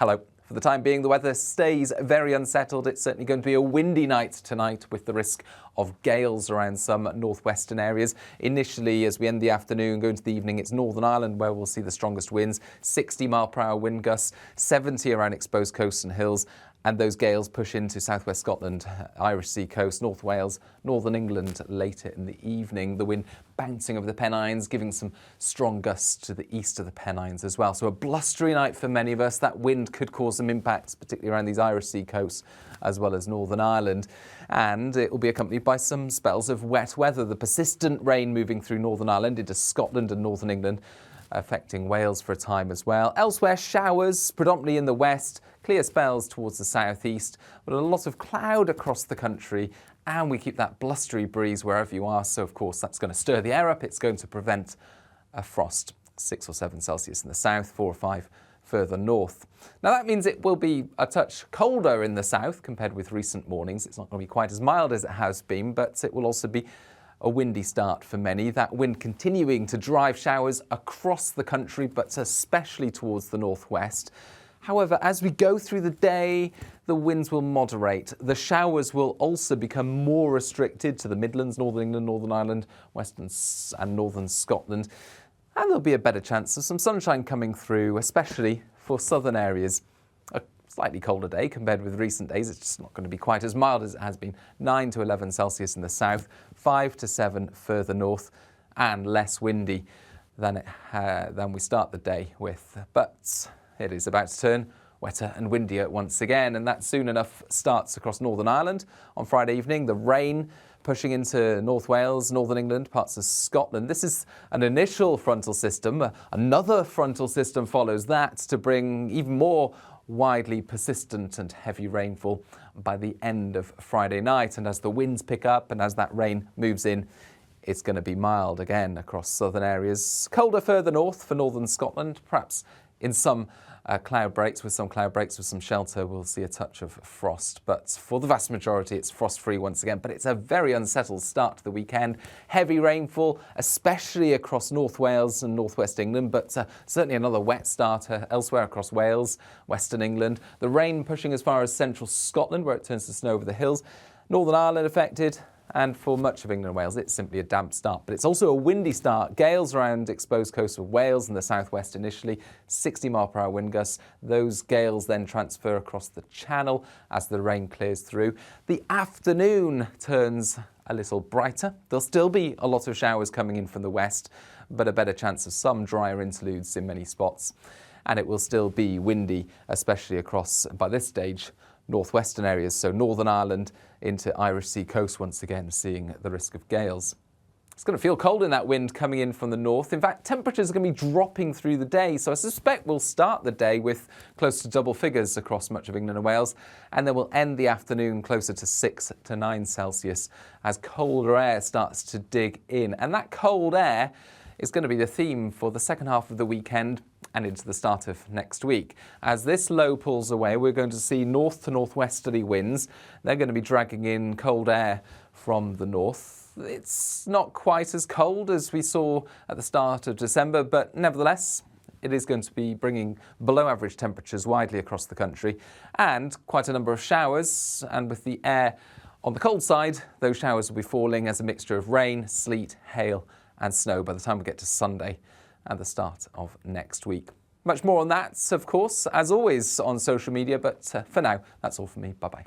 Hello. For the time being, the weather stays very unsettled. It's certainly going to be a windy night tonight with the risk of gales around some northwestern areas. Initially, as we end the afternoon, go into the evening, it's Northern Ireland where we'll see the strongest winds, 60-mile-per-hour wind gusts, 70 around exposed coasts and hills, and those gales push into southwest Scotland, Irish Sea coast, North Wales, northern England later in the evening. The wind bouncing over the Pennines, giving some strong gusts to the east of the Pennines as well. So a blustery night for many of us. That wind could cause some impacts, particularly around these Irish Sea coasts, as well as Northern Ireland. And it will be accompanied by some spells of wet weather. The persistent rain moving through Northern Ireland into Scotland and northern England, affecting Wales for a time as well. Elsewhere, showers, predominantly in the west, clear spells towards the southeast, but a lot of cloud across the country, and we keep that blustery breeze wherever you are, so of course that's going to stir the air up. It's going to prevent a frost, 6 or 7 Celsius in the south, 4 or 5 further north. Now that means it will be a touch colder in the south compared with recent mornings. It's not going to be quite as mild as it has been, but it will also be a windy start for many. That wind continuing to drive showers across the country, but especially towards the northwest. However, as we go through the day, the winds will moderate. The showers will also become more restricted to the Midlands, Northern England, Northern Ireland, Western and Northern Scotland. And there'll be a better chance of some sunshine coming through, especially for southern areas. A slightly colder day compared with recent days. It's just not going to be quite as mild as it has been. 9 to 11 Celsius in the south, 5 to 7 further north, and less windy than we start the day with. But it is about to turn wetter and windier once again, and that soon enough starts across Northern Ireland on Friday evening. The rain pushing into North Wales, Northern England, parts of Scotland. This is an initial frontal system. Another frontal system follows that to bring even more widely persistent and heavy rainfall by the end of Friday night. And as the winds pick up and as that rain moves in, it's going to be mild again across southern areas. Colder further north for northern Scotland, perhaps in some cloud breaks. With some shelter, we'll see a touch of frost. But for the vast majority, it's frost-free once again. But it's a very unsettled start to the weekend. Heavy rainfall, especially across North Wales and northwest England, but certainly another wet start elsewhere across Wales, western England. The rain pushing as far as central Scotland, where it turns to snow over the hills. Northern Ireland affected. And for much of England and Wales, it's simply a damp start. But it's also a windy start. Gales around exposed coast of Wales and the southwest initially, 60-mile-per-hour wind gusts. Those gales then transfer across the Channel as the rain clears through. The afternoon turns a little brighter. There'll still be a lot of showers coming in from the west, but a better chance of some drier interludes in many spots. And it will still be windy, especially across, by this stage, northwestern areas, so Northern Ireland into Irish Sea coast once again, seeing the risk of gales. It's going to feel cold in that wind coming in from the north. In fact, temperatures are going to be dropping through the day, so I suspect we'll start the day with close to double figures across much of England and Wales, and then we'll end the afternoon closer to 6 to 9 Celsius as colder air starts to dig in. And that cold air is going to be the theme for the second half of the weekend and into the start of next week. As this low pulls away, we're going to see north to northwesterly winds. They're going to be dragging in cold air from the north. It's not quite as cold as we saw at the start of December, but nevertheless, it is going to be bringing below average temperatures widely across the country and quite a number of showers. And with the air on the cold side, those showers will be falling as a mixture of rain, sleet, hail and snow by the time we get to Sunday and the start of next week. Much more on that, of course, as always, on social media. But for now, that's all from me. Bye-bye.